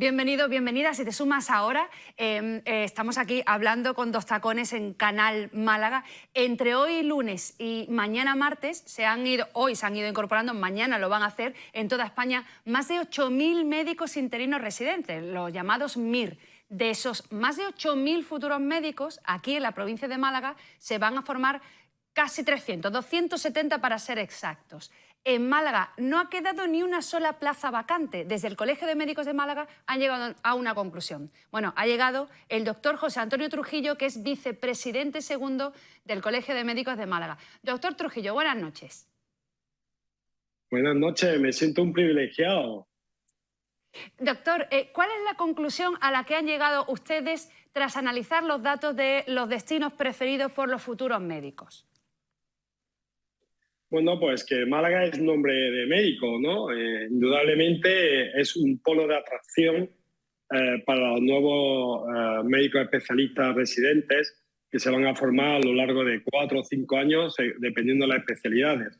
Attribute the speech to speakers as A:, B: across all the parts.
A: Bienvenido, bienvenida. Si te sumas ahora, estamos aquí hablando con Dos Tacones en Canal Málaga. Entre hoy lunes y mañana martes hoy se han ido incorporando, mañana lo van a hacer en toda España, más de 8.000 médicos interinos residentes, los llamados MIR. De esos más de 8.000 futuros médicos, aquí en la provincia de Málaga se van a formar casi 300, 270 para ser exactos. En Málaga no ha quedado ni una sola plaza vacante. Desde el Colegio de Médicos de Málaga han llegado a una conclusión. Bueno, ha llegado el doctor José Antonio Trujillo, que es vicepresidente segundo del Colegio de Médicos de Málaga. Doctor Trujillo, buenas noches.
B: Buenas noches, me siento un privilegiado.
A: Doctor, ¿cuál es la conclusión a la que han llegado ustedes tras analizar los datos de los destinos preferidos por los futuros médicos?
B: Bueno, pues que Málaga es nombre de médico, ¿no? Indudablemente es un polo de atracción para los nuevos médicos especialistas residentes que se van a formar a lo largo de 4 o 5 años, dependiendo de las especialidades,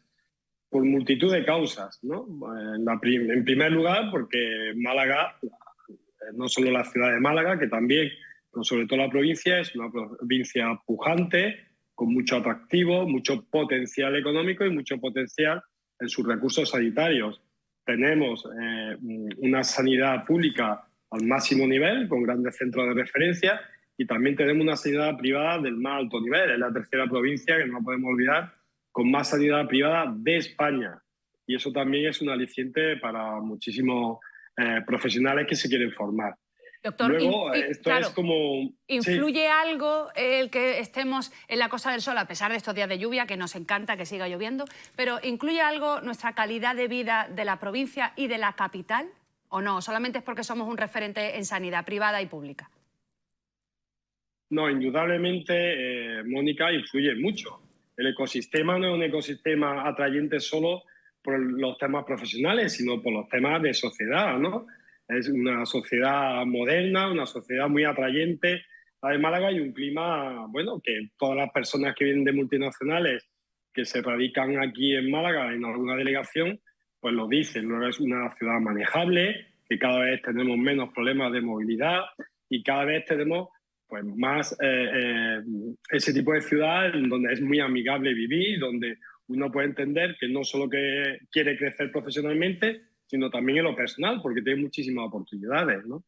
B: por multitud de causas, ¿no? En primer lugar, porque Málaga, no solo la ciudad de Málaga, que también, pero sobre todo la provincia, es una provincia pujante, con mucho atractivo, mucho potencial económico y mucho potencial en sus recursos sanitarios. Tenemos una sanidad pública al máximo nivel, con grandes centros de referencia, y también tenemos una sanidad privada del más alto nivel. Es la tercera provincia, que no podemos olvidar, con más sanidad privada de España. Y eso también es un aliciente para muchísimos profesionales que se quieren formar.
A: Doctor,
B: luego, esto
A: claro,
B: es como...
A: ¿influye
B: sí.
A: algo el que estemos en la Costa del Sol, a pesar de estos días de lluvia, que nos encanta que siga lloviendo, pero ¿influye algo nuestra calidad de vida de la provincia y de la capital? ¿O no? ¿Solamente es porque somos un referente en sanidad privada y pública?
B: No, indudablemente, Mónica, influye mucho. El ecosistema no es un ecosistema atrayente solo por los temas profesionales, sino por los temas de sociedad, ¿no? Es una sociedad moderna, una sociedad muy atrayente. En Málaga hay un clima, bueno, que todas las personas que vienen de multinacionales que se radican aquí en Málaga, en alguna delegación, pues lo dicen. Luego es una ciudad manejable, que cada vez tenemos menos problemas de movilidad y cada vez tenemos pues más ese tipo de ciudad en donde es muy amigable vivir, donde uno puede entender que no solo que quiere crecer profesionalmente, sino también en lo personal, porque tiene muchísimas oportunidades, ¿no?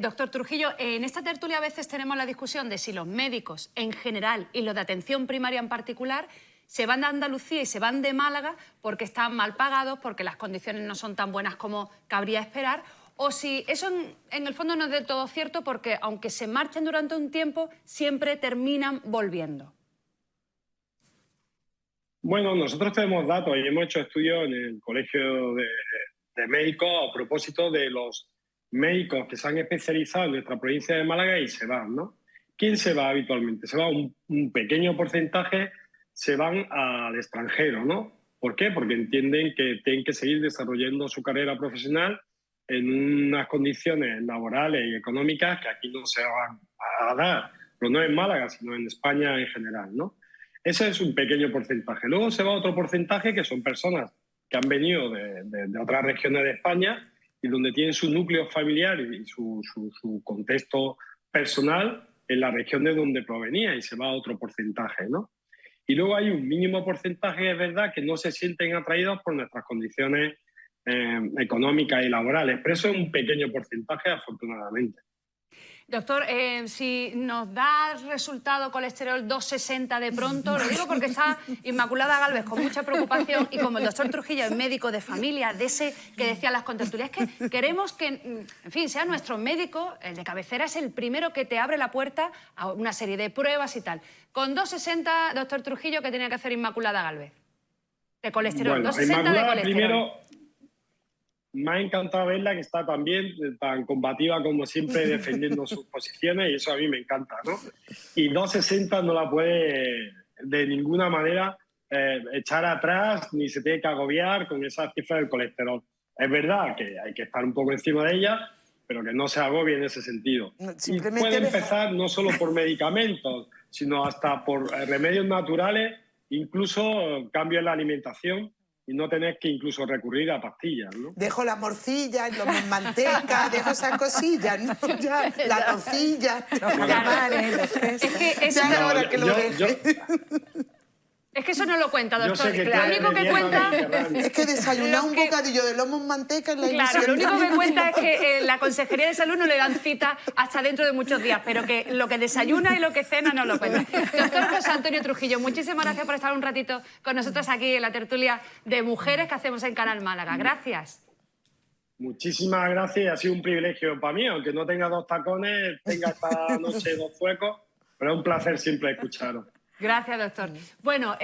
A: Doctor Trujillo, en esta tertulia a veces tenemos la discusión de si los médicos en general y los de atención primaria en particular se van de Andalucía y se van de Málaga porque están mal pagados, porque las condiciones no son tan buenas como cabría esperar, o si eso en el fondo no es del todo cierto porque aunque se marchen durante un tiempo, siempre terminan volviendo.
B: Bueno, nosotros tenemos datos y hemos hecho estudios en el Colegio de Médicos a propósito de los médicos que se han especializado en nuestra provincia de Málaga y se van, ¿no? ¿Quién se va habitualmente? Se va un pequeño porcentaje, se van al extranjero, ¿no? ¿Por qué? Porque entienden que tienen que seguir desarrollando su carrera profesional en unas condiciones laborales y económicas que aquí no se van a dar, pero no en Málaga, sino en España en general, ¿no? Ese es un pequeño porcentaje. Luego se va otro porcentaje que son personas que han venido de otras regiones de España y donde tienen su núcleo familiar y su contexto personal en la región de donde provenía, y se va a otro porcentaje, ¿no? Y luego hay un mínimo porcentaje, es verdad, que no se sienten atraídos por nuestras condiciones económicas y laborales, pero eso es un pequeño porcentaje, afortunadamente.
A: Doctor, si nos da resultado colesterol 260 de pronto, lo digo porque está Inmaculada Gálvez con mucha preocupación y como el doctor Trujillo es médico de familia, de ese que decía las contertulias, es que queremos que, en fin, sea nuestro médico, el de cabecera, es el primero que te abre la puerta a una serie de pruebas y tal. Con 260, doctor Trujillo, ¿qué tenía que hacer Inmaculada Gálvez? De colesterol,
B: Bueno,
A: 260 de colesterol.
B: Primero, me ha encantado verla, que está también tan combativa como siempre defendiendo sus posiciones, y eso a mí me encanta, ¿no? Y 260 no la puede de ninguna manera echar atrás, ni se tiene que agobiar con esa cifra del colesterol. Es verdad que hay que estar un poco encima de ella, pero que no se agobie en ese sentido. Y puede empezar no solo por medicamentos, sino hasta por remedios naturales, incluso cambios en la alimentación, y no tener que incluso recurrir a pastillas, ¿no?
C: Dejo la morcilla, los manteca, dejo esas cosillas, ¿no? Ya, la nocilla, los calamares, los quesos.
A: Es que eso,
C: Ya es hora que lo deje.
A: es que eso no lo cuenta,
B: Yo sé
A: doctor.
B: que
A: Lo
B: tú eres
A: único que
B: de
A: cuenta...
B: dieta mediterránea.
C: Es que desayunar
A: Lo
C: un
A: que-
C: bocadillo de lomo en manteca es la
A: Claro,
C: ilusión.
A: lo único que cuenta es que la Consejería de Salud no le dan cita hasta dentro de muchos días, pero que lo que desayuna y lo que cena no lo cuenta. Doctor José Antonio Trujillo, muchísimas gracias por estar un ratito con nosotros aquí en la tertulia de mujeres que hacemos en Canal Málaga. Gracias.
B: Muchísimas gracias, ha sido un privilegio para mí, aunque no tenga 2 tacones, tenga esta noche 2 zuecos, pero es un placer siempre escucharos.
A: Gracias, doctor. Bueno,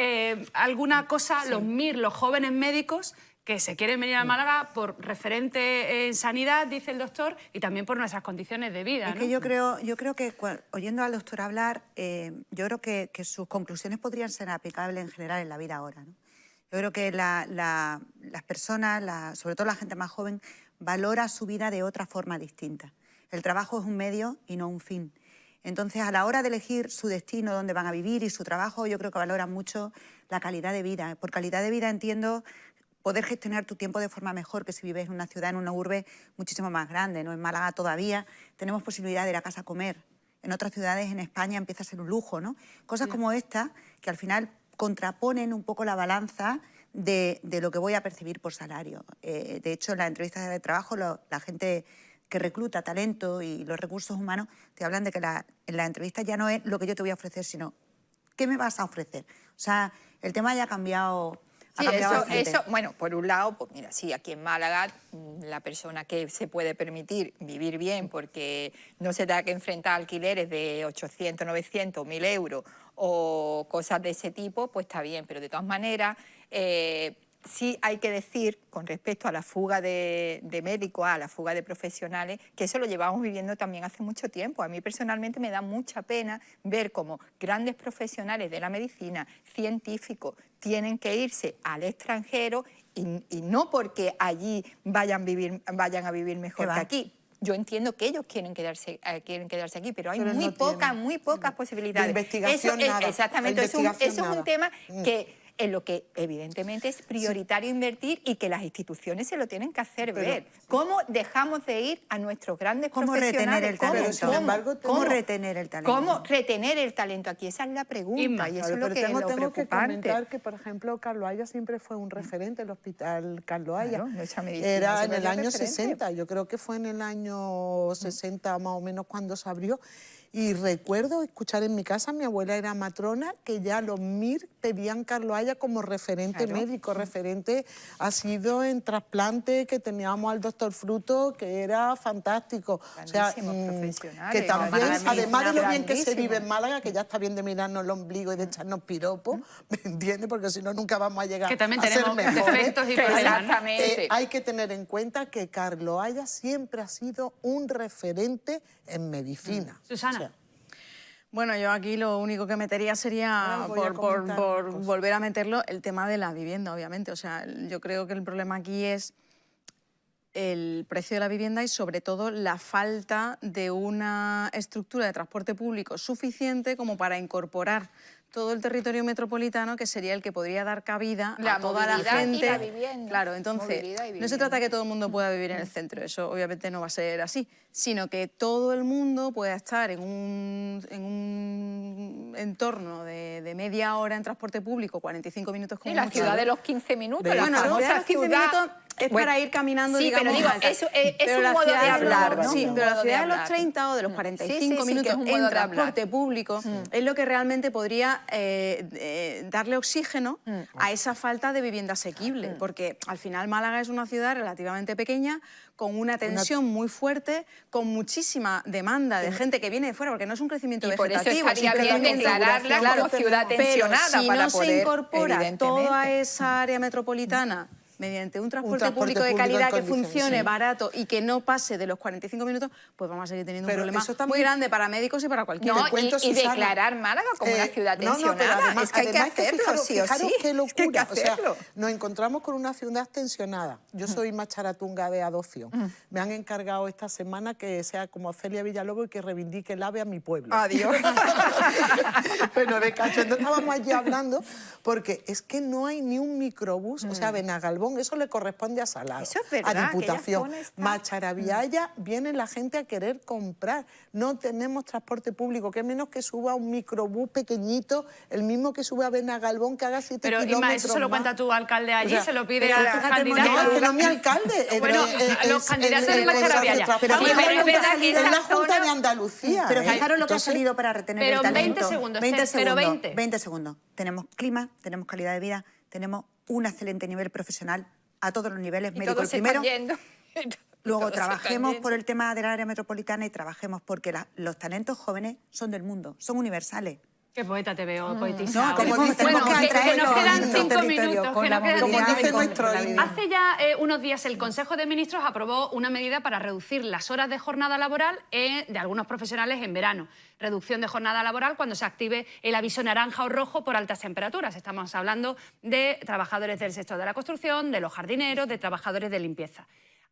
A: alguna cosa, los MIR, los jóvenes médicos que se quieren venir a Málaga por referente en sanidad, dice el doctor, y también por nuestras condiciones de vida,
D: Es
A: ¿no?
D: que yo creo que oyendo al doctor hablar, yo creo que sus conclusiones podrían ser aplicables en general en la vida ahora, ¿no? Yo creo que las personas, sobre todo la gente más joven, valora su vida de otra forma distinta. El trabajo es un medio y no un fin. Entonces, a la hora de elegir su destino, dónde van a vivir y su trabajo, yo creo que valoran mucho la calidad de vida. Por calidad de vida entiendo poder gestionar tu tiempo de forma mejor que si vives en una ciudad, en una urbe muchísimo más grande, ¿no? En Málaga todavía tenemos posibilidad de ir a casa a comer. En otras ciudades en España empieza a ser un lujo, ¿no? Cosas como esta que al final contraponen un poco la balanza de lo que voy a percibir por salario. De hecho, en las entrevistas de trabajo, la gente que recluta talento y los recursos humanos te hablan de que en la entrevista ya no es lo que yo te voy a ofrecer, sino ¿qué me vas a ofrecer? O sea, el tema ya ha cambiado.
E: Sí,
D: bastante.
E: eso, bueno, por un lado, pues mira, sí, aquí en Málaga, la persona que se puede permitir vivir bien porque no se tenga que enfrentar a alquileres de 800, 900, 1.000 euros o cosas de ese tipo, pues está bien, pero de todas maneras, sí hay que decir, con respecto a la fuga de médicos, a la fuga de profesionales, que eso lo llevamos viviendo también hace mucho tiempo. A mí personalmente me da mucha pena ver cómo grandes profesionales de la medicina, científicos, tienen que irse al extranjero y no porque allí vayan a vivir mejor que aquí. Yo entiendo que ellos quieren quedarse aquí, pero hay
C: Pero
E: muy
C: no
E: pocas posibilidades.
C: De investigación
E: Eso,
C: nada.
E: exactamente,
C: De
E: eso es
C: investigación
E: un
C: nada.
E: tema que en lo que evidentemente es prioritario invertir y que las instituciones se lo tienen que hacer ver. ¿Cómo dejamos de ir a nuestros grandes
D: ¿Cómo
E: profesionales?
D: retener el talento?
C: Pero, sin embargo,
D: ¿Cómo retener el talento?
E: ¿Cómo retener el talento aquí? Esa es la pregunta
A: Inma.
E: y eso
C: Claro,
E: es lo
C: pero
E: que es lo
C: tengo que
E: preocupante.
C: comentar que, por ejemplo, Carlos Haya siempre fue un referente, el hospital Carlos Haya.
E: Claro, nuestra medicina
C: Era en
E: siempre
C: el
E: fue
C: año
E: referente.
C: 60, yo creo que fue en el año 60 más o menos cuando se abrió. Y recuerdo escuchar en mi casa, mi abuela era matrona, que ya los MIR pedían Carlos Haya como referente
E: Claro.
C: médico. Referente ha sido en trasplante, que teníamos al doctor Fruto, que era fantástico.
E: Grandísimos profesionales,
C: que también,
E: grandísimos,
C: además de lo bien que se
E: grandísimos.
C: vive en Málaga, que ya está bien de mirarnos el ombligo y de echarnos piropos, ¿me entiendes? Porque si no, nunca vamos a llegar
A: Que también
C: a ser
A: tenemos
C: mejores.
A: defectos y problemas, ¿no?
E: Exactamente.
C: Hay que tener en cuenta que Carlos Haya siempre ha sido un referente en medicina.
A: Susana.
C: O sea,
F: Bueno, yo aquí lo único que metería sería,
C: Ahora voy a
F: por
C: comentar una cosa.
F: volver a meterlo, el tema de la vivienda, obviamente. O sea, yo creo que el problema aquí es el precio de la vivienda y, sobre todo, la falta de una estructura de transporte público suficiente como para incorporar todo el territorio metropolitano, que sería el que podría dar cabida
E: La
F: a toda la
E: movilidad y
F: gente.
E: la vivienda.
F: Claro, entonces,
E: Movilidad y
F: no se
E: vivienda.
F: trata de que todo el mundo pueda vivir en el centro, eso obviamente no va a ser así, sino que todo el mundo pueda estar en un entorno de media hora en transporte público, 45 minutos como
E: Sí, la
F: mucho.
E: ciudad de los 15 minutos, la
F: Bueno, la ciudad de
E: famosa
F: los 15
E: ciudad...
F: minutos es
E: Bueno,
F: para ir caminando,
E: sí,
F: digamos,
E: pero digo,
F: alta.
E: eso es
F: Pero
E: un
F: la
E: modo de
F: ciudad de los-
E: hablar, ¿no?
F: Sí,
E: Un
F: pero la
E: modo de
F: ciudad de los
E: hablar.
F: 30 o de los
E: Sí,
F: 45
E: sí, sí, que
F: minutos
E: es un
F: en
E: modo de hablar.
F: transporte público es lo que realmente podría darle oxígeno a esa falta de vivienda asequible, porque al final Málaga es una ciudad relativamente pequeña, con una tensión muy fuerte, con muchísima demanda de gente que viene de fuera, porque no es un crecimiento
E: Y por eso
F: vegetativo.
E: estaría
F: es un
E: bien
F: crecimiento
E: declararla
F: claro,
E: como ciudad
F: pero
E: tensionada
F: si
E: para
F: no se
E: poder,
F: incorpora
E: evidentemente.
F: toda esa área metropolitana mediante un transporte público de calidad que funcione, barato y que no pase de los 45 minutos, pues vamos a seguir teniendo un problema muy grande para médicos y para cualquiera.
E: No, y declarar Málaga como una ciudad tensionada.
C: Además,
E: es que hay que hacerlo, sí o sí.
C: Qué locura.
E: Es que hay que hacerlo.
C: O sea, nos encontramos con una ciudad tensionada. Yo soy macharatunga de adopción. Me han encargado esta semana que sea como Celia Villalobos y que reivindique el ave a mi pueblo.
E: Adiós.
C: Bueno, de cachondo estábamos allí hablando porque es que no hay ni un microbús. O sea, Benagalbón, eso le corresponde a Salado,
E: Eso es verdad,
C: a Diputación.
E: aquella zona está-
C: Macharabiaya viene la gente a querer comprar. No tenemos transporte público, que menos que suba un microbús pequeñito, el mismo que sube a Benagalbón, que haga 7
A: Pero
C: kilómetros
A: Inma, eso se lo
C: más.
A: cuenta tu alcalde allí,
C: O sea,
A: se lo pide
C: pero
A: a tus
C: fíjate,
A: candidatos.
C: No, es que no es mi alcalde.
A: Bueno, los candidatos de Macharabiaya.
C: Pero
A: Sí, pero es verdad que
C: es
A: esa
C: la Junta
A: zona-
C: de Andalucía.
D: Pero
C: ¿eh?
D: fijaros lo que ha
C: Entonces,
D: salido para retener
A: pero
D: el talento.
A: 20 segundos,
D: 20
A: Esther, pero
D: segundos,
A: 20.
D: 20 segundos. Tenemos clima, tenemos calidad de vida, tenemos un excelente nivel profesional a todos los niveles,
E: Y
D: médico
E: todos
D: el
E: se
D: primero.
E: están yendo.
D: Luego
E: Todos se están
D: trabajemos
E: yendo.
D: por el tema del área metropolitana y trabajemos porque los talentos jóvenes son del mundo, son universales.
A: Qué poeta te veo, poetisa.
D: No, como dice,
A: Bueno,
D: tenemos
A: que nos quedan
D: atraerlo
A: 5
D: al territorio
A: minutos.
D: con
A: Que
D: la
A: nos quedan
D: movilidad
A: 5
C: dice
D: y con
C: nuestro
D: la
C: himno.
D: vida.
A: Hace ya unos días el Consejo de Ministros aprobó una medida para reducir las horas de jornada laboral de algunos profesionales en verano. Reducción de jornada laboral cuando se active el aviso naranja o rojo por altas temperaturas. Estamos hablando de trabajadores del sector de la construcción, de los jardineros, de trabajadores de limpieza.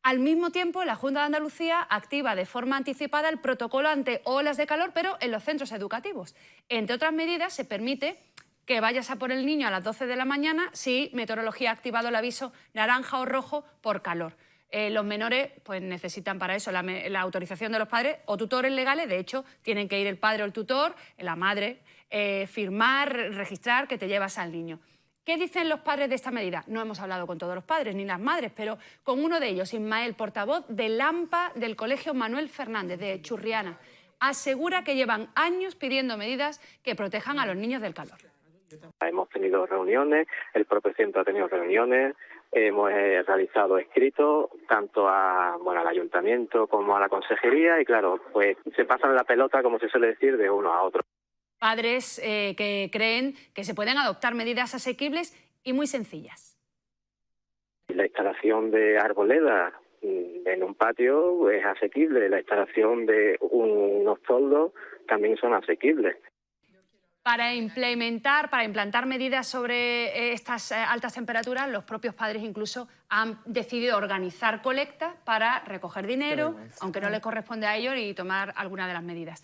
A: Al mismo tiempo, la Junta de Andalucía activa de forma anticipada el protocolo ante olas de calor, pero en los centros educativos. Entre otras medidas, se permite que vayas a por el niño a las 12 de la mañana si Meteorología ha activado el aviso naranja o rojo por calor. Los menores pues necesitan para eso la autorización de los padres o tutores legales. De hecho, tienen que ir el padre o el tutor, la madre, firmar, registrar que te llevas al niño. ¿Qué dicen los padres de esta medida? No hemos hablado con todos los padres ni las madres, pero con uno de ellos, Ismael, portavoz del AMPA del Colegio Manuel Fernández de Churriana. Asegura que llevan años pidiendo medidas que protejan a los niños del calor.
G: Hemos tenido reuniones, el propio centro ha tenido reuniones, hemos realizado escritos tanto al ayuntamiento como a la consejería y claro, pues se pasan la pelota, como se suele decir, de uno a otro.
A: Padres que creen que se pueden adoptar medidas asequibles y muy sencillas.
G: La instalación de arboledas en un patio es asequible, la instalación de unos toldos también son asequibles.
A: Para implantar medidas sobre estas altas temperaturas, los propios padres incluso han decidido organizar colectas para recoger dinero, aunque no les corresponde a ellos, y tomar alguna de las medidas.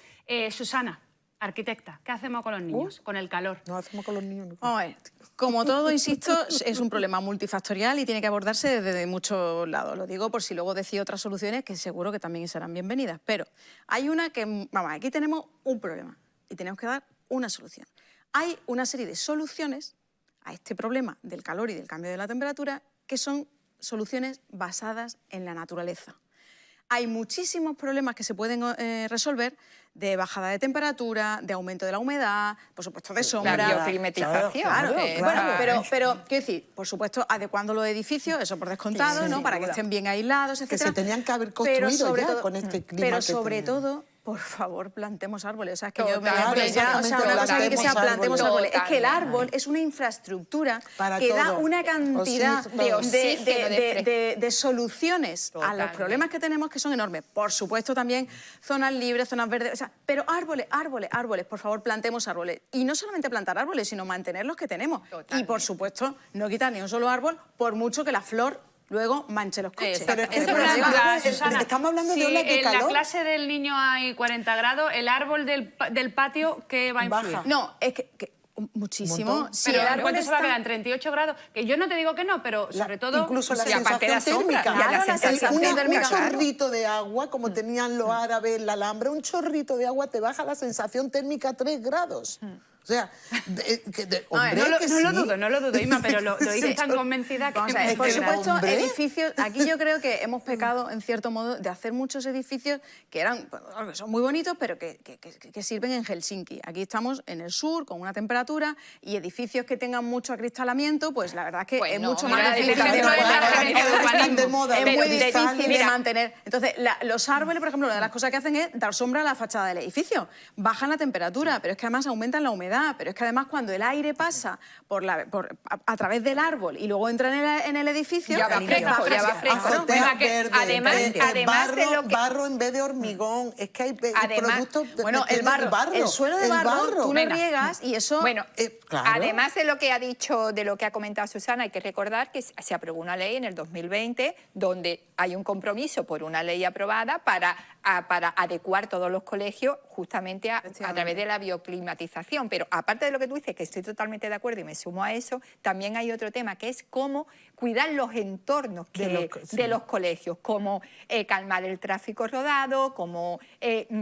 A: Susana, arquitecta, ¿qué hacemos con los niños, con el calor?
C: No hacemos con los niños. No.
F: Vamos a ver, como todo, insisto, es un problema multifactorial y tiene que abordarse desde muchos lados. Lo digo por si luego decía otras soluciones que seguro que también serán bienvenidas. Pero hay una que, vamos, aquí tenemos un problema y tenemos que dar una solución. Hay una serie de soluciones a este problema del calor y del cambio de la temperatura que son soluciones basadas en la naturaleza. Hay muchísimos problemas que se pueden resolver de bajada de temperatura, de aumento de la humedad, por supuesto de sombra.
E: La bioclimatización.
F: Claro,
E: que
F: bueno,
E: está-
F: pero quiero decir, por supuesto, adecuando los edificios, eso por descontado, ¿no? Para que estén bien aislados,
C: Que
F: etc.
C: se tenían que haber construido ya con este clima
F: Pero
C: que
F: sobre
C: tenemos.
F: todo, por favor, plantemos árboles. O sea, es que yo me
E: Total,
F: voy a ya, o sea,
C: exactamente,
F: una cosa aquí que sea
C: plantemos
F: plantemos
E: árboles.
F: árboles. Es que el
E: Totalmente.
F: árbol es una infraestructura
C: Para
F: que da
C: todo.
F: una cantidad
C: De
E: oxígeno,
F: de soluciones a los
E: Totalmente.
F: problemas que tenemos que son enormes. Por supuesto, también zonas libres, zonas verdes, o sea, pero árboles, por favor, plantemos árboles. Y no solamente plantar árboles, sino mantener los que tenemos. Y, por
E: Totalmente.
F: supuesto, no quitar ni un solo árbol, por mucho que la flor luego manche los coches.
C: Pero es que
A: Es
C: de
A: una
C: verdad,
A: duda,
C: es-
A: Susana.
C: estamos hablando de
A: Si
C: olas de
A: en la
C: calor.
A: clase del niño hay 40 grados, el árbol del patio, ¿qué va a influir?
C: Baja.
F: No, es que muchísimo.
C: montón.
F: Si
A: Pero
F: el árbol
A: ¿cuánto se va a
F: está...
A: quedar? ¿En 38 grados? Que yo no te digo que no, pero sobre todo...
C: incluso la
E: Sí, aparte de
C: sensación
E: la sombra,
C: térmica.
E: claro, la sensación
C: Un
E: térmica, claro.
C: chorrito de agua, como tenían los árabes en la Alhambra, un chorrito de agua te baja la sensación térmica a 3 grados. O sea, hombre,
A: No
C: que
A: lo
C: sí.
A: dudo, no lo dudo, Inma, pero lo dices tan convencida que...
F: Vamos a ver,
C: Es
F: por
C: que,
F: supuesto,
C: hombre.
F: edificios... Aquí yo creo que hemos pecado, en cierto modo, de hacer muchos edificios que que son muy bonitos, pero que sirven en Helsinki. Aquí estamos en el sur, con una temperatura, y edificios que tengan mucho acristalamiento, pues la verdad es que
E: Pues
F: es
E: no,
F: mucho
E: mira,
F: más
E: el
F: difícil
E: edificio
F: de
E: de la Agencia de
C: Están de moda.
F: es
C: los
F: muy
C: cristales.
F: difícil de mantener. Entonces, los árboles, por ejemplo, una de las cosas que hacen es dar sombra a la fachada del edificio. Bajan la temperatura, pero es que además aumentan la humedad. humedad, pero es que además cuando el aire pasa a través del árbol y luego entra en el edificio,
E: Ya va fresco, ya va fresco.
C: Azotea
E: Venga, que
C: verde,
E: además de lo que...
C: barro en vez de hormigón. Es que hay
E: Además,
C: productos...
F: bueno, el suelo de barro, tú lo
E: Venga.
F: riegas y eso...
E: Bueno,
C: claro.
E: además de lo que ha dicho, de lo que ha comentado Susana, hay que recordar que se aprobó una ley en el 2020 donde hay un compromiso por una ley aprobada para adecuar todos los colegios justamente a través de la bioclimatización. Pero aparte de lo que tú dices, que estoy totalmente de acuerdo y me sumo a eso, también hay otro tema que es cómo cuidar los entornos de los colegios, como calmar el tráfico rodado, como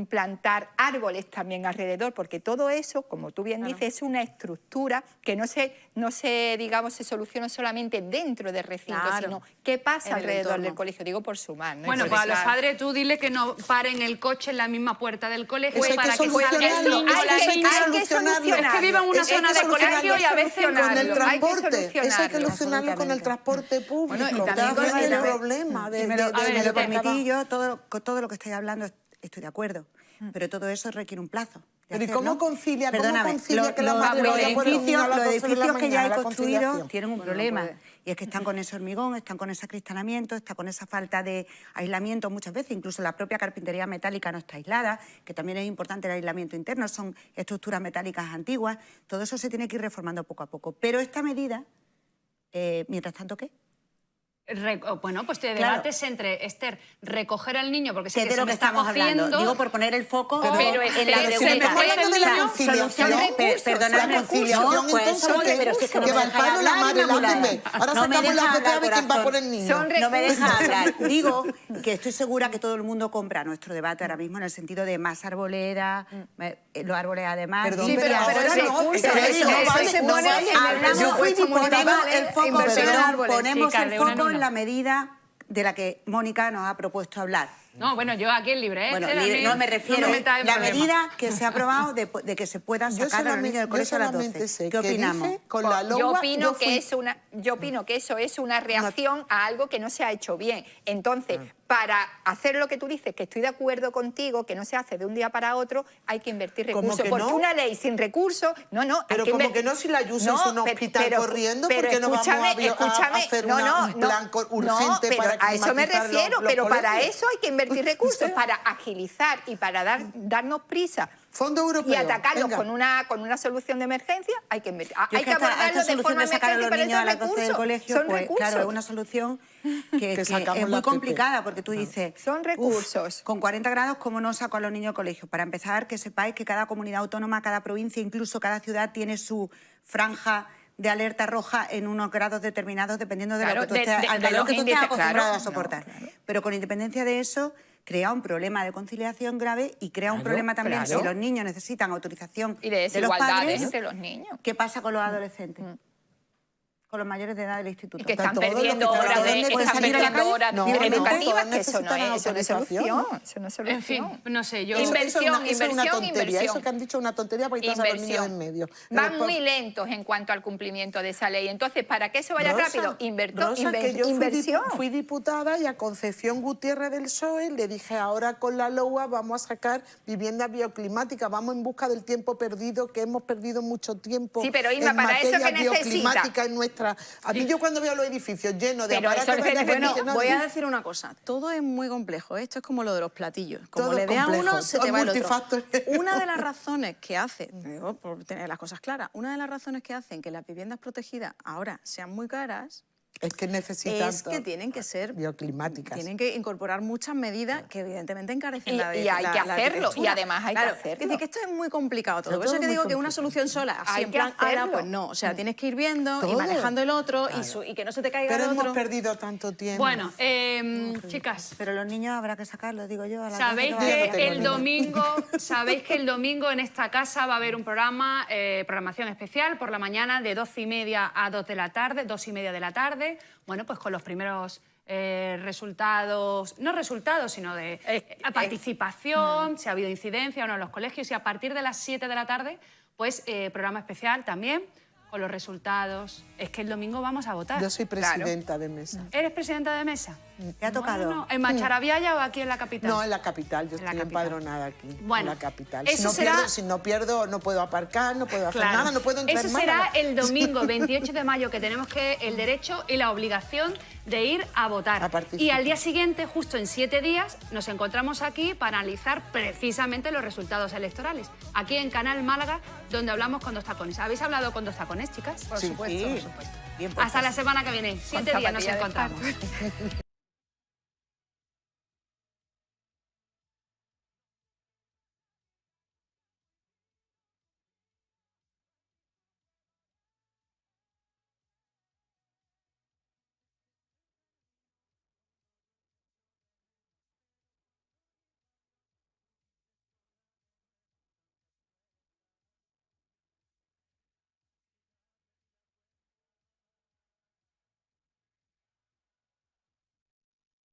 E: plantar árboles también alrededor, porque todo eso, como tú bien dices, es una estructura que no se digamos, se soluciona solamente dentro del recinto, sino qué pasa alrededor del colegio, digo por sumar. ¿no?
A: Bueno, pues a los padres tú dile que no paren el coche en la misma puerta del colegio
C: Eso hay
A: para
C: que
A: que salga el
C: solucionarlo,
A: niño.
C: hay que solucionarlo.
A: Es que vive en una
C: Eso hay
A: zona
C: que
A: de
C: solucionarlo
A: colegio y a veces
C: con el transporte. Eso hay que
E: solucionarlo.
C: solucionarlo con el transporte público.
F: Bueno, y
C: que
F: también
C: es el
F: con el-
C: problema.
D: Si me lo permitís, yo
C: con
D: todo lo que estáis hablando estoy de acuerdo, pero todo eso requiere un plazo.
C: Pero ¿y cómo concilia? ¿Cómo
D: Perdóname,
C: concilia que la
D: los
C: madre vaya por el niño a las 12 de la
D: edificios que ya
C: mañana,
D: he
C: la
D: construido
C: conciliación?
D: tienen un problema. Y es que están con ese hormigón, están con ese acristalamiento, están con esa falta de aislamiento muchas veces. Incluso la propia carpintería metálica no está aislada, que también es importante el aislamiento interno, son estructuras metálicas antiguas. Todo eso se tiene que ir reformando poco a poco. Pero esta medida, mientras tanto, ¿qué?
A: Bueno, pues te
D: Claro.
A: debates entre, Esther, recoger al niño porque sé
D: Que
A: que
D: de
A: se
D: lo
A: me
D: que
A: está
D: estamos hablando.
A: cociendo.
D: Digo, por poner el foco
E: Pero,
D: en la
E: Esther,
D: pregunta.
E: se
C: hablando de la conciliación,
E: son recursos,
C: pero la conciliación,
D: No, pues,
C: entonces,
D: oye,
C: ¿qué?
D: pero si es que no
C: Que
D: me
C: va el
D: deja
C: padre, la
D: hablar,
C: madre, la
D: Inmaculada.
C: bebé. Ahora
D: No me
C: sacamos
D: deja
C: la
D: hablar,
C: bebé, ¿quién va
D: corazón.
C: por el niño?
E: Son
D: No me deja
E: recursos.
D: hablar. Digo que estoy segura que todo el mundo compra nuestro debate ahora mismo en el sentido de más arboleda, los árboles además.
C: Perdón,
E: Sí,
C: pero
E: pero
C: ahora
E: ese
C: no,
E: curso,
C: es que eso no
E: eso
C: vale,
E: se
C: no
E: pone
C: vale.
E: en el
D: Hablamos
E: presupuesto
D: y ponemos
E: municipal,
D: el foco,
E: inversión en
D: perdón,
A: árboles,
D: ponemos
A: chicas,
D: el
A: de una en
D: foco en
A: una.
D: la medida de la que Mónica nos ha propuesto hablar.
A: No, bueno, yo aquí el libre, ¿eh?
D: Bueno,
A: Esther, a mí
D: no me refiero.
A: no me metas en
D: la
A: problemas.
D: medida que se ha aprobado de que se puedan sacar a los niños del colegio a las 12.
C: sé
D: ¿Qué
C: que
D: opinamos?
C: dice, con la
E: Yo
C: LOA,
E: opino
C: fui-
E: que eso es una reacción a algo que no se ha hecho bien. Entonces, para hacer lo que tú dices, que estoy de acuerdo contigo, que no se hace de un día para otro, hay que invertir
C: ¿Cómo
E: recursos.
C: que
E: Porque
C: no?
E: una ley sin recursos, no,
C: Pero
E: hay
C: como que no, si la Ayuso es un hospital corriendo, ¿por qué no vamos a hacer un plan urgente
E: pero
C: para
E: a eso me
C: climatizar
E: refiero,
C: los
E: pero para
C: colegios?
E: eso hay que invertir recursos, para agilizar y para darnos prisa.
C: Fondo europeo.
E: Y atacarlos
C: venga.
E: con una solución de emergencia, hay que invertir.
D: Yo
E: Hay
D: es
E: que
D: esta
E: abordarlo de
D: solución
E: forma
D: de sacar a
E: emergente,
D: los
E: pero
D: niños a
E: esos
D: las 12 del
E: recursos
D: colegio,
E: son
D: pues
E: recursos.
D: claro, es una solución que
C: sacamos
D: es
C: la
D: muy
C: PP.
D: complicada, porque tú dices...
E: Son recursos.
D: "Uf, con 40 grados, ¿cómo no saco a los niños al colegio?". Para empezar, que sepáis que cada comunidad autónoma, cada provincia, incluso cada ciudad tiene su franja de alerta roja en unos grados determinados, dependiendo de
E: Claro,
D: lo que tú
E: de
D: estés, al
E: los
D: calor que tú estés
E: índices,
D: acostumbrado
E: claro.
D: a soportar.
E: No, claro.
D: Pero con independencia de eso, crea un problema de conciliación grave y crea un problema también
E: claro.
D: si los niños necesitan autorización
E: Y de
D: de los
E: desigualdades
D: padres.
E: entre los niños.
D: ¿Qué pasa con los adolescentes? Con los mayores de edad del instituto.
E: Y que están
C: todos los que
E: perdiendo
C: están-
E: horas
C: todos
E: de
C: necesitan
E: están
D: salir a la
E: perdiendo
D: calle.
E: horas
C: No, no,
E: educativas,
C: todos
E: que eso no
C: necesitan
E: es
C: autorización.
E: solución. Eso no es
A: En
E: solución.
A: fin, no sé, yo...
E: Inversión,
C: Eso es una
E: inversión,
C: tontería.
E: inversión.
C: Eso que han dicho es una tontería porque estás a los niños en medio.
E: Van
C: Pero,
E: muy lentos en cuanto al cumplimiento de esa ley. Entonces, para que eso vaya
C: Rosa,
E: rápido,
C: Rosa, que yo
E: inversión.
C: fui diputada y a Concepción Gutiérrez del PSOE le dije, ahora con la LOA vamos a sacar vivienda bioclimática, vamos en busca del tiempo perdido, que hemos perdido mucho tiempo
E: Sí, pero, Inma,
C: en
E: para eso,
C: materia
E: ¿qué necesita?
C: bioclimática en nuestra... A mí yo cuando veo los edificios llenos de
E: Pero
C: aparatos
E: eso
C: de
E: es
F: Bueno,
C: acondicionado,
F: voy a decir una cosa. Todo es muy complejo. Esto es como lo de los platillos. Como
C: Todo
F: le dé a
C: complejo,
F: uno, se
C: todo
F: te va el otro.
C: multifactorial.
F: Una de las razones que hace, digo, por tener las cosas claras, una de las razones que hacen que las viviendas protegidas ahora sean muy caras
C: es que necesitan
F: es que tienen que ser
C: bioclimáticas.
F: Tienen que incorporar muchas medidas que evidentemente encarecen
E: Y-
F: la
E: y hay que hacerlo,
F: arquitectura.
E: y además hay que
F: Claro,
E: hacerlo.
F: Es decir, que esto es muy complicado todo.
C: Pero
F: Por eso
C: todo
F: que
C: muy
F: digo que una
C: complicado.
F: solución sola, así
E: Hay
F: en
E: que
F: plan,
E: hacerlo.
F: pues no. O sea, tienes que ir viendo y
C: Todo.
F: manejando el otro y que no se te caiga
C: Pero
F: el
C: hemos
F: otro.
C: perdido tanto tiempo.
A: Bueno, chicas,
D: Pero los niños habrá que sacarlos, digo yo. A las
A: sabéis
D: 12
C: no
A: que
C: tengo
A: el
C: ni
A: domingo, sabéis que el domingo en esta casa va a haber un programa, programación especial por la mañana de 12:30 a 2 de la tarde, 2:30 de la tarde. Bueno, pues con los primeros resultados, no resultados, sino de participación, si ha habido incidencia o no en los colegios, y a partir de las 7 de la tarde, pues programa especial también con los resultados. Es que el domingo vamos a votar.
C: Yo soy presidenta de mesa.
A: ¿Eres presidenta de mesa?
D: ¿Te ha tocado?
A: Bueno, ¿en Macharabiaya o aquí en la capital?
C: No, en la capital, yo
A: En la
C: estoy
A: capital.
C: empadronada aquí,
A: Bueno,
C: en la capital.
A: eso
C: Si no pierdo, no puedo aparcar, no puedo hacer
A: Claro.
C: nada, no puedo entrar
A: Eso
C: en
A: será
C: Málaga.
A: el domingo 28 de mayo, que tenemos el derecho y la obligación de ir a votar.
C: A participar.
A: Y al día siguiente, justo en 7 días, nos encontramos aquí para analizar precisamente los resultados electorales. Aquí en Canal Málaga, donde hablamos con Dos Tacones. ¿Habéis hablado con Dos Tacones, chicas?
C: Sí,
A: Por supuesto.
C: bien
A: Hasta la semana que viene. 7 días nos
E: zapatilla de
A: encontramos.